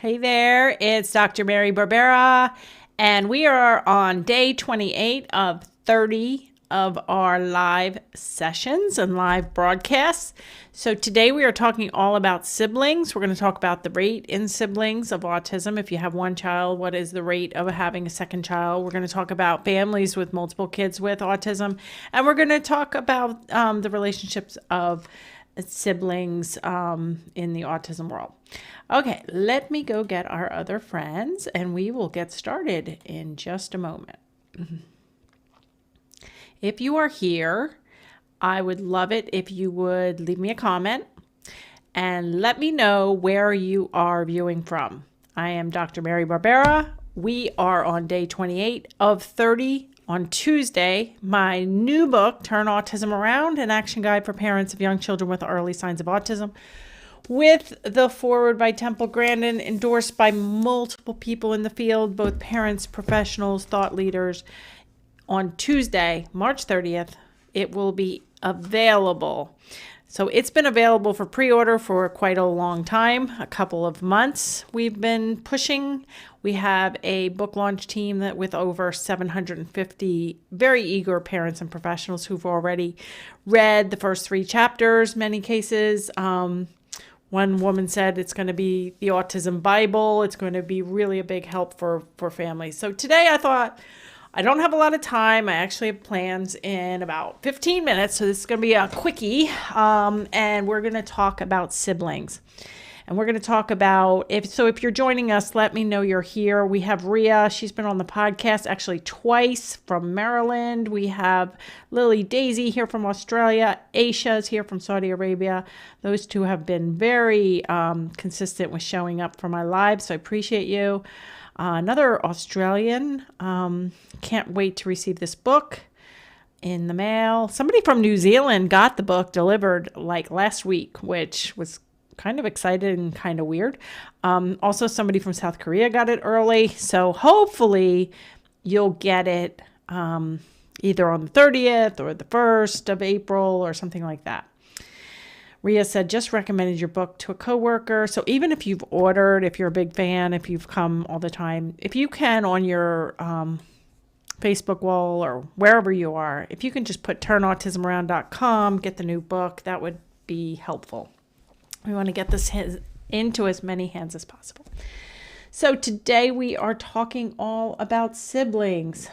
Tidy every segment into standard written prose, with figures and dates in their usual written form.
Hey there, it's Dr. Mary Barbera, and we are on day 28 of 30 of our live sessions and live broadcasts. So today we are talking all about siblings. We're going to talk about the rate in siblings of autism. If you have one child, what is the rate of having a second child? We're going to talk about families with multiple kids with autism, and we're going to talk about the relationships of siblings in the autism world. Okay, let me go get our other friends and we will get started in just a moment. If you are here, I would love it if you would leave me a comment and let me know where you are viewing from. I am Dr. Mary Barbera. We are on day 28 of 30. On Tuesday, my new book, Turn Autism Around, an action guide for parents of young children with early signs of autism, with the foreword by Temple Grandin, endorsed by multiple people in the field, both parents, professionals, thought leaders. On Tuesday, March 30th, it will be available. So it's been available for pre-order for quite a long time, a couple of months we've been pushing. We have a book launch team that with over 750 very eager parents and professionals who've already read the first 3 chapters, many cases. One woman said it's going to be the Autism Bible. It's going to be really a big help for families. So today I thought, I don't have a lot of time. I actually have plans in about 15 minutes. So this is going to be a quickie. And we're going to talk about siblings. And we're going to talk about, if you're joining us, let me know you're here. We have Rhea. She's been on the podcast actually twice from Maryland. We have Lily Daisy here from Australia. Aisha is here from Saudi Arabia. Those two have been very consistent with showing up for my live. So I appreciate you. Another Australian, can't wait to receive this book in the mail. Somebody from New Zealand got the book delivered like last week, which was kind of excited and kind of weird. Also, somebody from South Korea got it early. So hopefully you'll get it either on the 30th or the 1st of April or something like that. Rhea said, just recommended your book to a coworker. So even if you've ordered, if you're a big fan, if you've come all the time, if you can on your Facebook wall or wherever you are, if you can just put turnautismaround.com, get the new book, that would be helpful. We want to get this into as many hands as possible. So today we are talking all about siblings.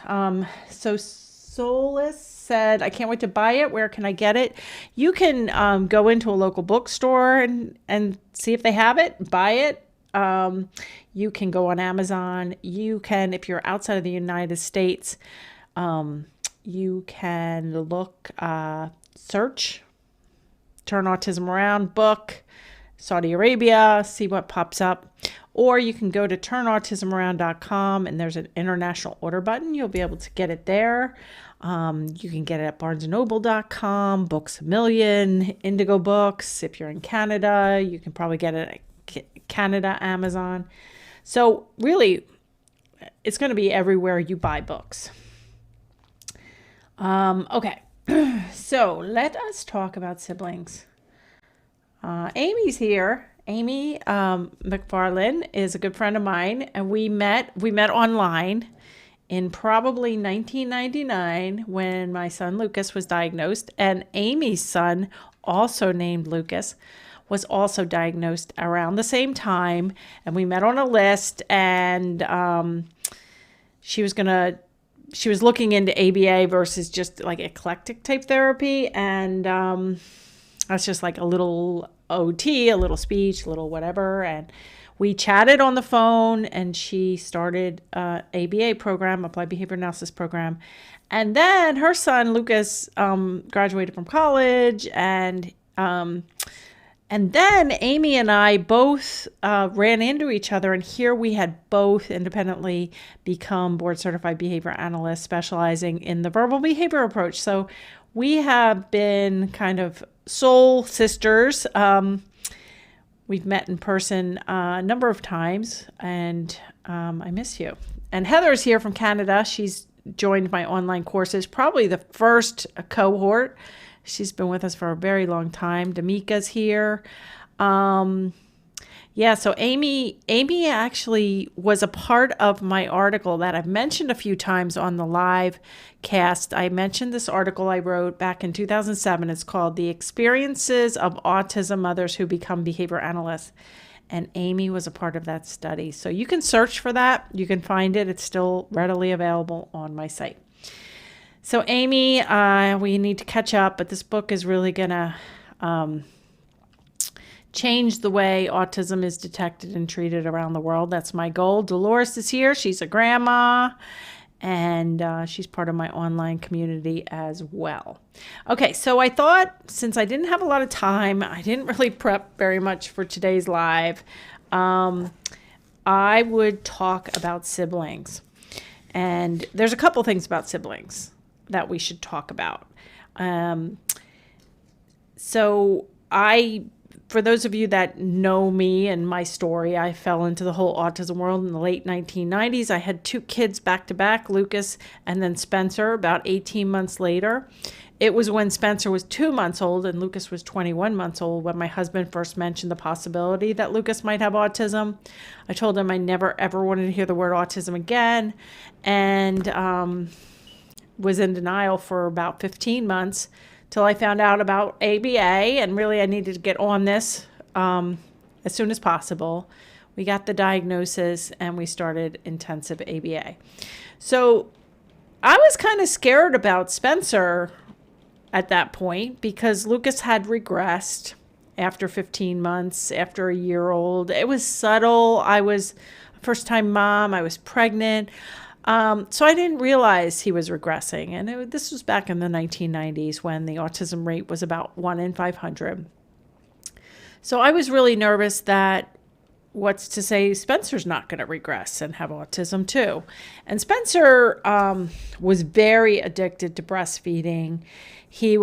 So Solus said, I can't wait to buy it. Where can I get it? You can go into a local bookstore and see if they have it, buy it. You can go on Amazon. You can, if you're outside of the United States, you can look, search Turn Autism Around book, Saudi Arabia, see what pops up. Or you can go to turnautismaround.com and there's an international order button. You'll be able to get it there. You can get it at barnesandnoble.com, Books A Million, Indigo Books. If you're in Canada, you can probably get it at Canada, Amazon. So really, it's going to be everywhere you buy books. Okay, so let us talk about siblings. Amy's here. Amy McFarlane is a good friend of mine, and we met online in probably 1999 when my son Lucas was diagnosed, and Amy's son, also named Lucas, was also diagnosed around the same time, and we met on a list, and she was looking into ABA versus just like eclectic type therapy, and that's just like a little OT, a little speech, a little whatever. And we chatted on the phone and she started ABA program, Applied Behavior Analysis program. And then her son, Lucas, graduated from college. And then Amy and I both ran into each other. And here we had both independently become board certified behavior analysts specializing in the verbal behavior approach. So we have been kind of soul sisters. We've met in person a number of times, and I miss you. And Heather's here from Canada. She's joined my online courses, probably the first cohort. She's been with us for a very long time. Damika's here. Yeah, so Amy actually was a part of my article that I've mentioned a few times on the live cast. I mentioned this article I wrote back in 2007. It's called The Experiences of Autism Mothers Who Become Behavior Analysts. And Amy was a part of that study. So you can search for that. You can find it. It's still readily available on my site. So Amy, we need to catch up, but this book is really going to change the way autism is detected and treated around the world. That's my goal. Dolores is here. She's a grandma, and she's part of my online community as well. Okay, so I thought, since I didn't have a lot of time, I didn't really prep very much for today's live, I would talk about siblings. And there's a couple things about siblings that we should talk about. For those of you that know me and my story, I fell into the whole autism world in the late 1990s. I had 2 kids back to back, Lucas and then Spencer, about 18 months later. It was when Spencer was 2 months old and Lucas was 21 months old when my husband first mentioned the possibility that Lucas might have autism. I told him I never ever wanted to hear the word autism again, and was in denial for about 15 months. Till I found out about ABA, and really I needed to get on this as soon as possible. We got the diagnosis and we started intensive ABA. So I was kind of scared about Spencer at that point because Lucas had regressed after 15 months, after a year old. It was subtle. I was a first-time mom. I was pregnant. So I didn't realize he was regressing. And this was back in the 1990s when the autism rate was about 1 in 500. So I was really nervous that what's to say Spencer's not going to regress and have autism too. And Spencer was very addicted to breastfeeding. He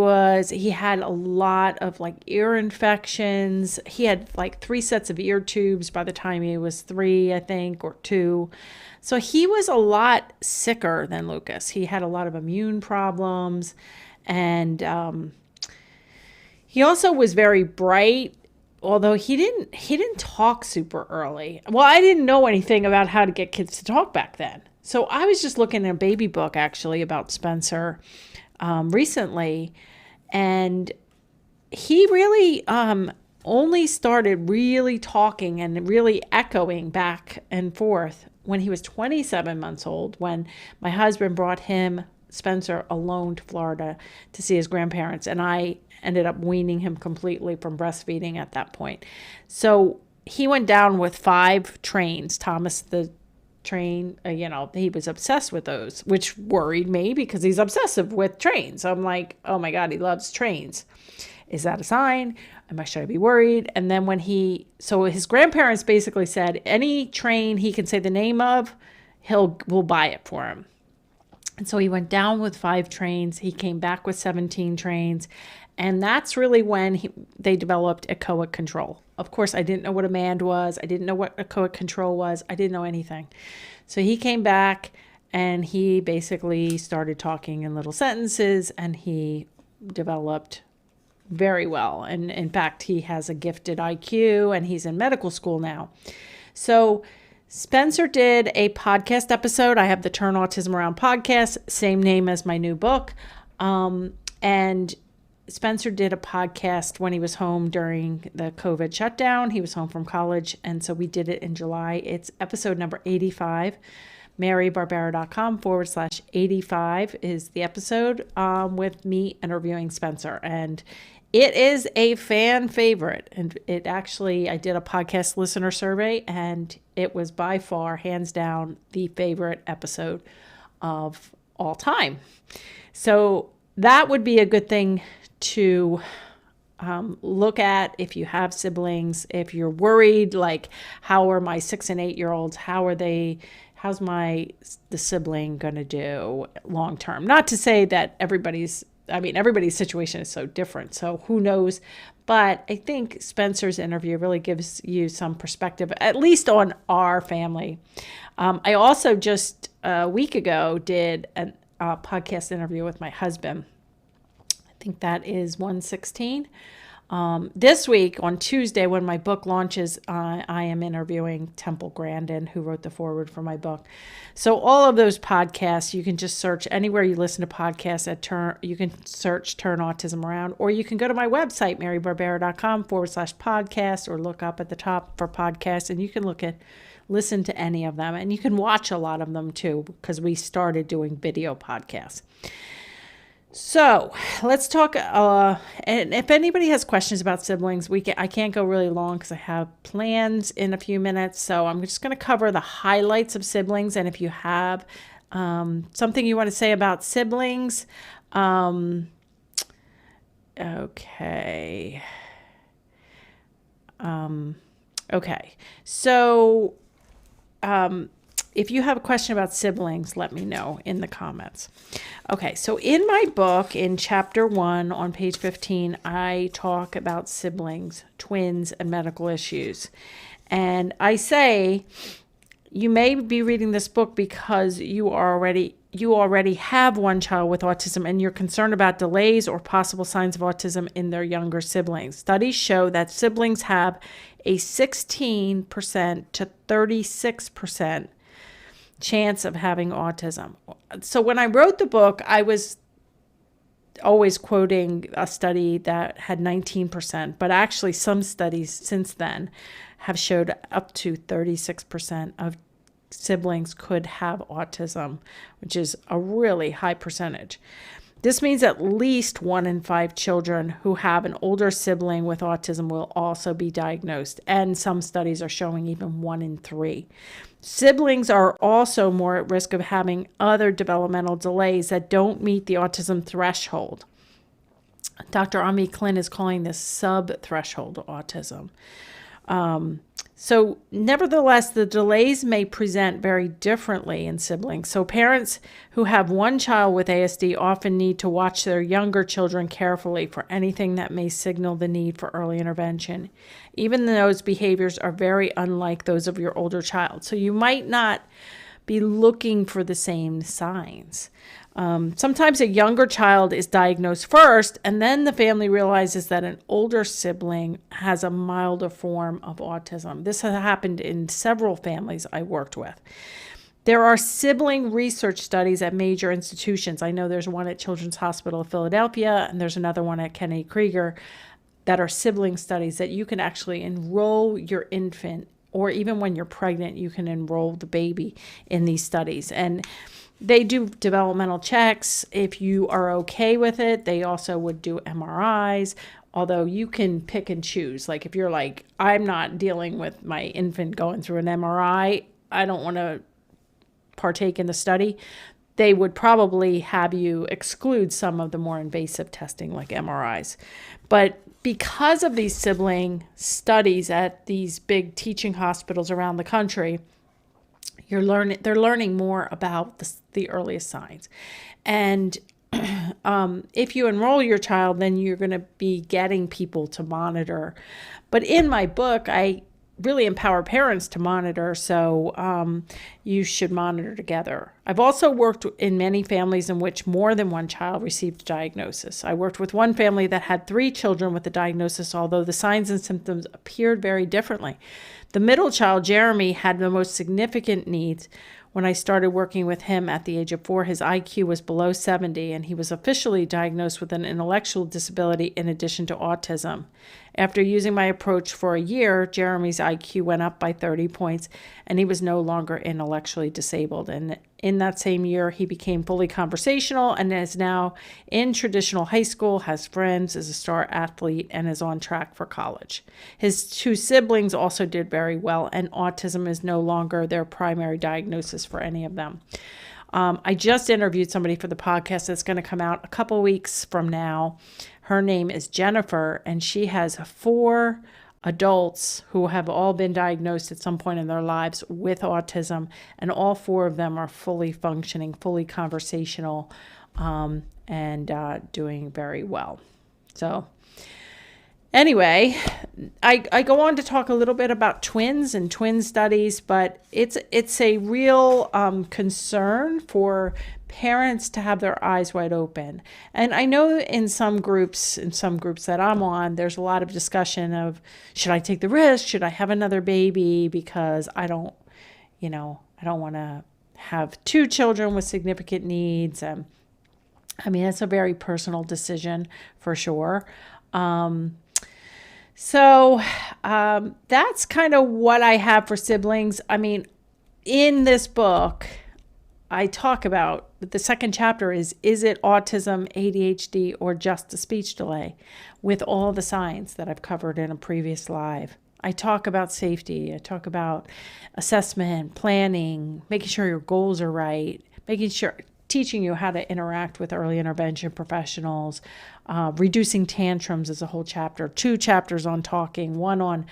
had a lot of like ear infections. He had like 3 sets of ear tubes by the time he was 3, I think, or 2. So he was a lot sicker than Lucas. He had a lot of immune problems, and he also was very bright, although he didn't talk super early. Well, I didn't know anything about how to get kids to talk back then. So I was just looking at a baby book actually about Spencer recently, and he really only started really talking and really echoing back and forth when he was 27 months old, when my husband brought Spencer, alone to Florida to see his grandparents. And I ended up weaning him completely from breastfeeding at that point. So he went down with 5 trains. Thomas the train, he was obsessed with those, which worried me because he's obsessive with trains. I'm like, oh my God, he loves trains. Is that a sign? Should I be worried? And then so his grandparents basically said, any train he can say the name of, we'll buy it for him. And so he went down with 5 trains. He came back with 17 trains. And that's really when they developed echoic control. Of course, I didn't know what a MAND was. I didn't know what echoic control was. I didn't know anything. So he came back and he basically started talking in little sentences, and he developed very well. And in fact, he has a gifted IQ and he's in medical school now. So Spencer did a podcast episode. I have the Turn Autism Around podcast, same name as my new book. And Spencer did a podcast when he was home during the COVID shutdown. He was home from college. And so we did it in July. It's episode number 85. marybarbera.com/85 is the episode with me interviewing Spencer. And it is a fan favorite. And I did a podcast listener survey, and it was by far, hands down, the favorite episode of all time. So that would be a good thing to look at if you have siblings. If you're worried, like, how are my 6 and 8 year olds? How's the sibling going to do long term? Not to say that everybody's situation is so different, so who knows? But I think Spencer's interview really gives you some perspective, at least on our family. I also just a week ago did a podcast interview with my husband. I think that is 116. This week, on Tuesday, when my book launches, I am interviewing Temple Grandin, who wrote the foreword for my book. So all of those podcasts, you can just search anywhere you listen to podcasts you can search Turn Autism Around, or you can go to my website, marybarbera.com/podcast, or look up at the top for podcasts, and you can listen to any of them. And you can watch a lot of them too, because we started doing video podcasts. So let's talk, and if anybody has questions about siblings, I can't go really long because I have plans in a few minutes. So I'm just going to cover the highlights of siblings. And if you have something you want to say about siblings, okay. So if you have a question about siblings, let me know in the comments. Okay, so in my book, in chapter 1 on page 15, I talk about siblings, twins, and medical issues. And I say you may be reading this book because you already have one child with autism and you're concerned about delays or possible signs of autism in their younger siblings. Studies show that siblings have a 16% to 36% chance of having autism. So when I wrote the book, I was always quoting a study that had 19%, but actually some studies since then have showed up to 36% of siblings could have autism, which is a really high percentage. This means at least 1 in 5 children who have an older sibling with autism will also be diagnosed, and some studies are showing even 1 in 3. Siblings are also more at risk of having other developmental delays that don't meet the autism threshold. Dr. Ami Klin is calling this sub-threshold autism. So nevertheless, the delays may present very differently in siblings. So parents who have one child with ASD often need to watch their younger children carefully for anything that may signal the need for early intervention, even though those behaviors are very unlike those of your older child. So you might not be looking for the same signs. Sometimes a younger child is diagnosed first, and then the family realizes that an older sibling has a milder form of autism. This has happened in several families I worked with. There are sibling research studies at major institutions. I know there's one at Children's Hospital of Philadelphia, and there's another one at Kennedy Krieger that are sibling studies that you can actually enroll your infant, or even when you're pregnant, you can enroll the baby in these studies. And they do developmental checks. If you are okay with it, they also would do MRIs, although you can pick and choose. Like if you're like, I'm not dealing with my infant going through an MRI, I don't want to partake in the study, they would probably have you exclude some of the more invasive testing like MRIs. But because of these sibling studies at these big teaching hospitals around the country, they're learning more about the earliest signs. And if you enroll your child, then you're going to be getting people to monitor. But in my book, I really empower parents to monitor, so you should monitor together. I've also worked in many families in which more than one child received a diagnosis. I worked with one family that had 3 children with the diagnosis, although the signs and symptoms appeared very differently. The middle child, Jeremy, had the most significant needs. When I started working with him at the age of 4, his IQ was below 70, and he was officially diagnosed with an intellectual disability in addition to autism. After using my approach for a year, Jeremy's IQ went up by 30 points, and he was no longer intellectually disabled. And in that same year, he became fully conversational and is now in traditional high school, has friends, is a star athlete, and is on track for college. His 2 siblings also did very well, and autism is no longer their primary diagnosis for any of them. I just interviewed somebody for the podcast that's going to come out a couple weeks from now. Her name is Jennifer, and she has 4 adults who have all been diagnosed at some point in their lives with autism, and all 4 of them are fully functioning, fully conversational, and doing very well. So anyway, I go on to talk a little bit about twins and twin studies, but it's a real concern for parents to have their eyes wide open. And I know in some groups that I'm on, there's a lot of discussion of, should I take the risk? Should I have another baby? Because I don't want to have two children with significant needs. It's a very personal decision for sure. So that's kind of what I have for siblings. In this book, I talk about the second chapter is it autism, ADHD, or just a speech delay, with all the signs that I've covered in a previous live. I talk about safety. I talk about assessment, planning, making sure your goals are right, teaching you how to interact with early intervention professionals, reducing tantrums is a whole chapter, 2 chapters on talking, 1 on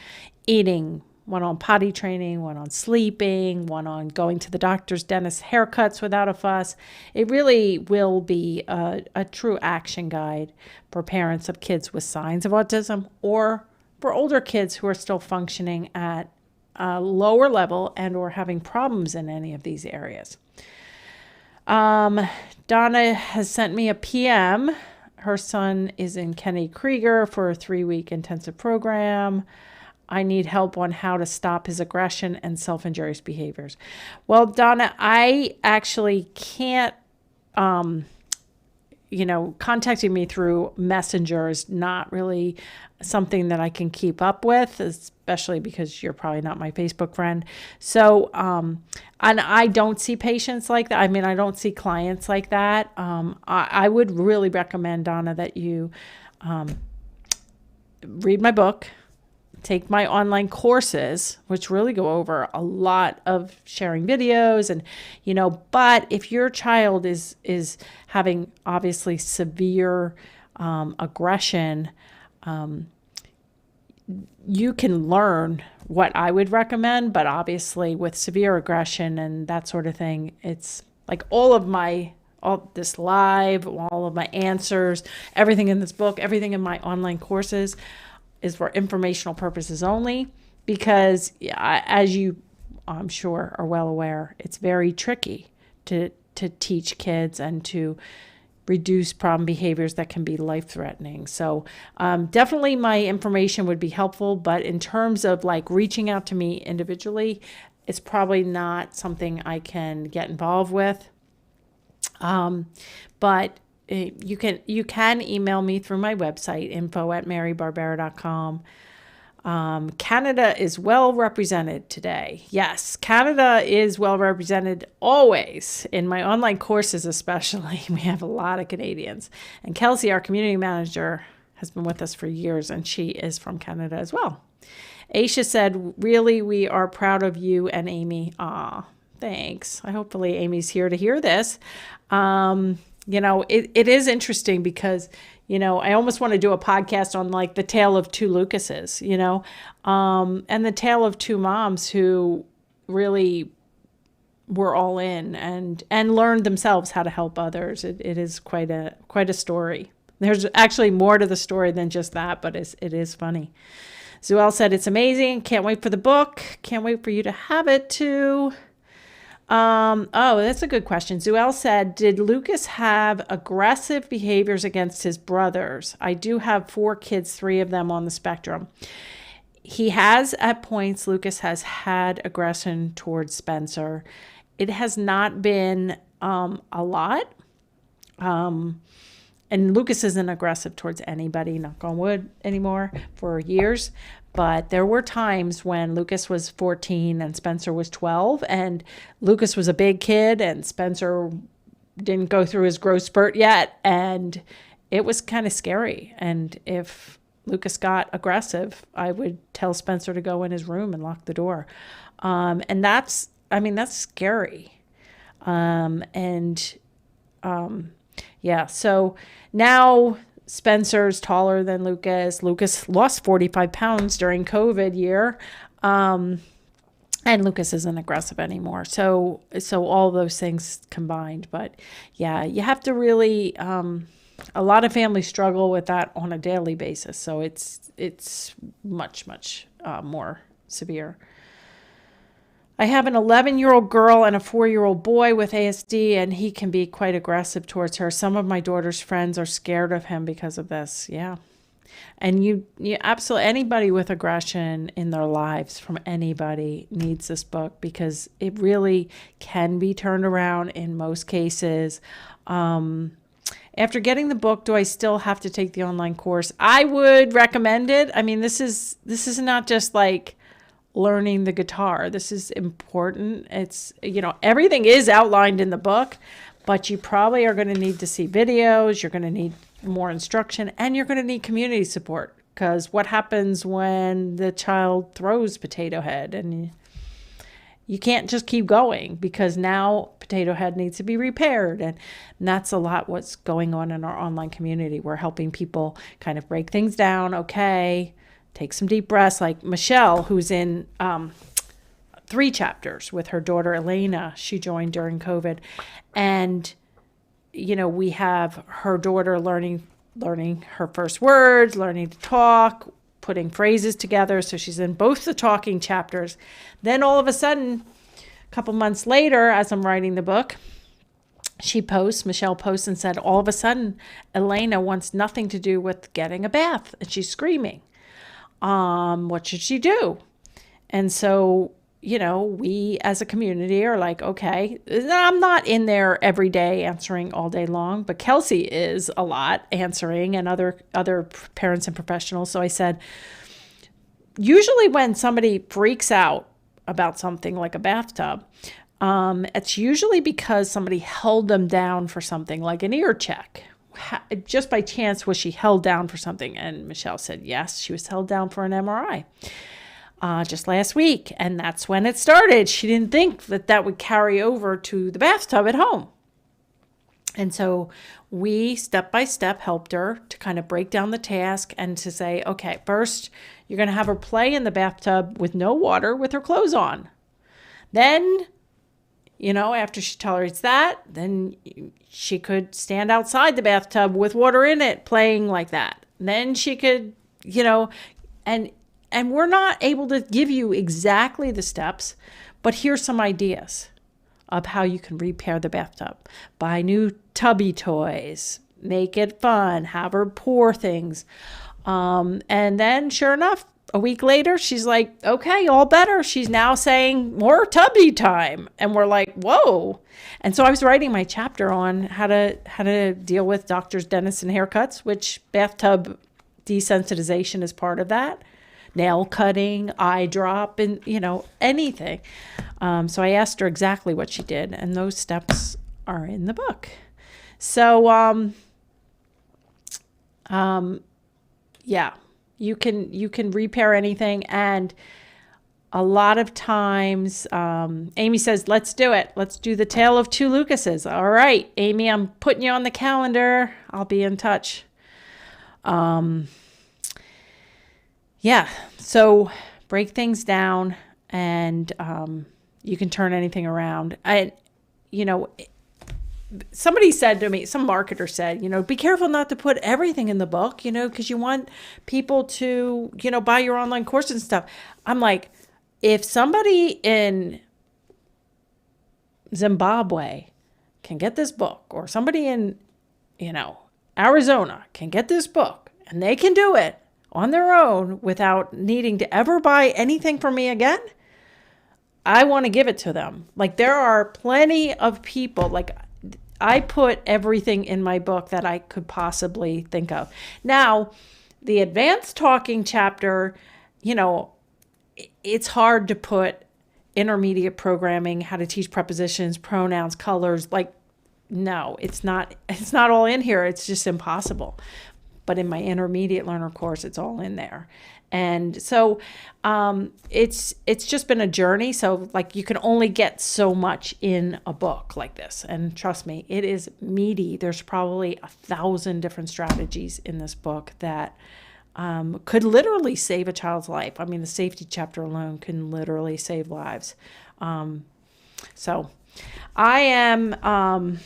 eating, 1 on potty training, 1 on sleeping, 1 on going to the doctor's, dentist, haircuts without a fuss. It really will be a true action guide for parents of kids with signs of autism, or for older kids who are still functioning at a lower level and or having problems in any of these areas. Donna has sent me a PM. Her son is in Kenny Krieger for a 3-week intensive program. I need help on how to stop his aggression and self-injurious behaviors. Well, Donna, I actually can't, contacting me through Messenger is not really something that I can keep up with, especially because you're probably not my Facebook friend. So, and I don't see patients like that. I don't see clients like that. I would really recommend, Donna, that you read my book, take my online courses, which really go over a lot of sharing videos and, but if your child is having obviously severe aggression, you can learn what I would recommend, but obviously with severe aggression and that sort of thing, it's like all this live, all of my answers, everything in this book, everything in my online courses is for informational purposes only, because as you, I'm sure, are well aware, it's very tricky to teach kids and to reduce problem behaviors that can be life-threatening. So definitely my information would be helpful, but in terms of like reaching out to me individually, it's probably not something I can get involved with. But you can email me through my website, info@marybarbera.com. Canada is well represented today. Yes, Canada is well represented always. In my online courses especially, we have a lot of Canadians. And Kelsey, our community manager, has been with us for years, and she is from Canada as well. Aisha said, really, we are proud of you and Amy. Aw, thanks. Hopefully Amy's here to hear this. It is interesting because, I almost want to do a podcast on like the tale of 2 Lucases, and the tale of 2 moms who really were all in and learned themselves how to help others. It is quite a story. There's actually more to the story than just that, but it is funny. Zuel said, it's amazing. Can't wait for the book. Can't wait for you to have it too. That's a good question. Zuel said, did Lucas have aggressive behaviors against his brothers? I do have 4 kids, 3 of them on the spectrum. He has at points, Lucas has had aggression towards Spencer. It has not been a lot. And Lucas isn't aggressive towards anybody, knock on wood, anymore for years. But there were times when Lucas was 14 and Spencer was 12, and Lucas was a big kid and Spencer didn't go through his growth spurt yet. And it was kind of scary. And if Lucas got aggressive, I would tell Spencer to go in his room and lock the door. And that's scary. So now Spencer's taller than Lucas. Lucas lost 45 pounds during COVID year. And Lucas isn't aggressive anymore. So all those things combined. But yeah, you have to really, a lot of families struggle with that on a daily basis. So it's much, much more severe. I have an 11-year-old girl and a 4-year-old boy with ASD, and he can be quite aggressive towards her. Some of my daughter's friends are scared of him because of this. Yeah. And you absolutely, anybody with aggression in their lives from anybody needs this book, because it really can be turned around in most cases. After getting the book, do I still have to take the online course? I would recommend it. I mean, this is not just like learning the guitar. This is important. It's, everything is outlined in the book, but you probably are going to need to see videos. You're going to need more instruction, and you're going to need community support, because what happens when the child throws Potato Head, and you can't just keep going, because now Potato Head needs to be repaired. And that's a lot what's going on in our online community. We're helping people kind of break things down. Okay, take some deep breaths, like Michelle, who's in 3 chapters with her daughter Elena. She joined during COVID, and we have her daughter learning her first words, learning to talk, putting phrases together. So she's in both the talking chapters. Then all of a sudden, a couple months later, as I'm writing the book, Michelle posts and said, all of a sudden, Elena wants nothing to do with getting a bath, and she's screaming. What should she do? And so, we as a community are like, okay, I'm not in there every day answering all day long, but Kelsey is a lot answering, and other parents and professionals. So I said, usually when somebody freaks out about something like a bathtub, it's usually because somebody held them down for something, like an ear check. Just by chance, was she held down for something? And Michelle said, yes, she was held down for an MRI. Just last week. And that's when it started. She didn't think that would carry over to the bathtub at home. And so we step by step helped her to kind of break down the task and to say, okay, first you're going to have her play in the bathtub with no water with her clothes on. Then, after she tolerates that, then she could stand outside the bathtub with water in it, playing like that. Then she could, and we're not able to give you exactly the steps, but here's some ideas of how you can repair the bathtub. Buy new tubby toys, make it fun, have her pour things. And then sure enough, a week later, she's like, okay, all better. She's now saying more tubby time. And we're like, whoa. And so I was writing my chapter on how to deal with doctors, dentists, and haircuts, which bathtub desensitization is part of that. Nail cutting, eye drop, and, anything. So I asked her exactly what she did, and those steps are in the book. So, yeah, you can repair anything. And a lot of times, Amy says, let's do it. Let's do the Tale of Two Lucases. All right, Amy, I'm putting you on the calendar. I'll be in touch. Yeah, so break things down, and you can turn anything around. Somebody said to me, some marketer said, be careful not to put everything in the book, because you want people to, buy your online course and stuff. I'm like, if somebody in Zimbabwe can get this book, or somebody in, Arizona can get this book, and they can do it on their own without needing to ever buy anything from me again, I want to give it to them. Like, there are plenty of people, like, I put everything in my book that I could possibly think of. Now, the advanced talking chapter, it's hard to put intermediate programming, how to teach prepositions, pronouns, colors. Like, no, it's not all in here. It's just impossible. But in my intermediate learner course, it's all in there. And so it's just been a journey. So like, you can only get so much in a book like this. And trust me, it is meaty. There's probably 1,000 different strategies in this book that could literally save a child's life. I mean, the safety chapter alone can literally save lives. So I am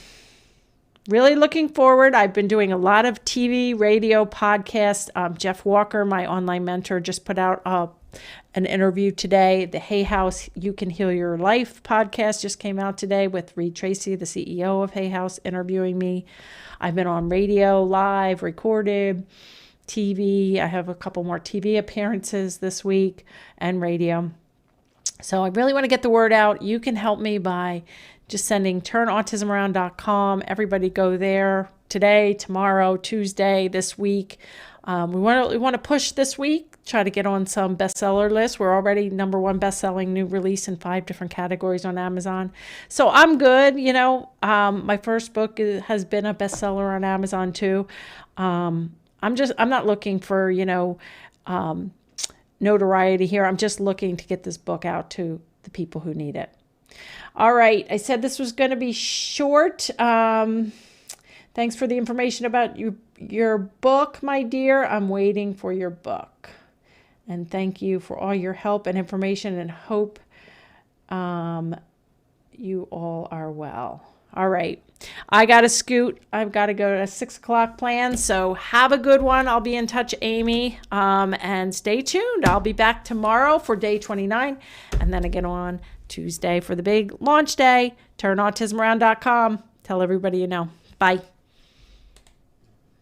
really looking forward. I've been doing a lot of TV, radio, podcast. Jeff Walker, my online mentor, just put out an interview today. The Hay House, You Can Heal Your Life podcast just came out today with Reed Tracy, the CEO of Hay House, interviewing me. I've been on radio, live, recorded, TV. I have a couple more TV appearances this week and radio. So I really want to get the word out. You can help me by just sending turnautismaround.com. Everybody go there today, tomorrow, Tuesday, this week. We want to push this week, try to get on some bestseller lists. We're already #1 best-selling new release in 5 different categories on Amazon. So I'm good. My first book has been a bestseller on Amazon too. I'm not looking for, notoriety here. I'm just looking to get this book out to the people who need it. All right. I said this was going to be short. Thanks for the information about your book, my dear. I'm waiting for your book. And thank you for all your help and information, and hope you all are well. All right. I got to scoot. I've got to go to a 6 o'clock plan. So have a good one. I'll be in touch, Amy. And stay tuned. I'll be back tomorrow for day 29. And then again on Tuesday for the big launch day. TurnAutismAround.com. Tell everybody you know. Bye.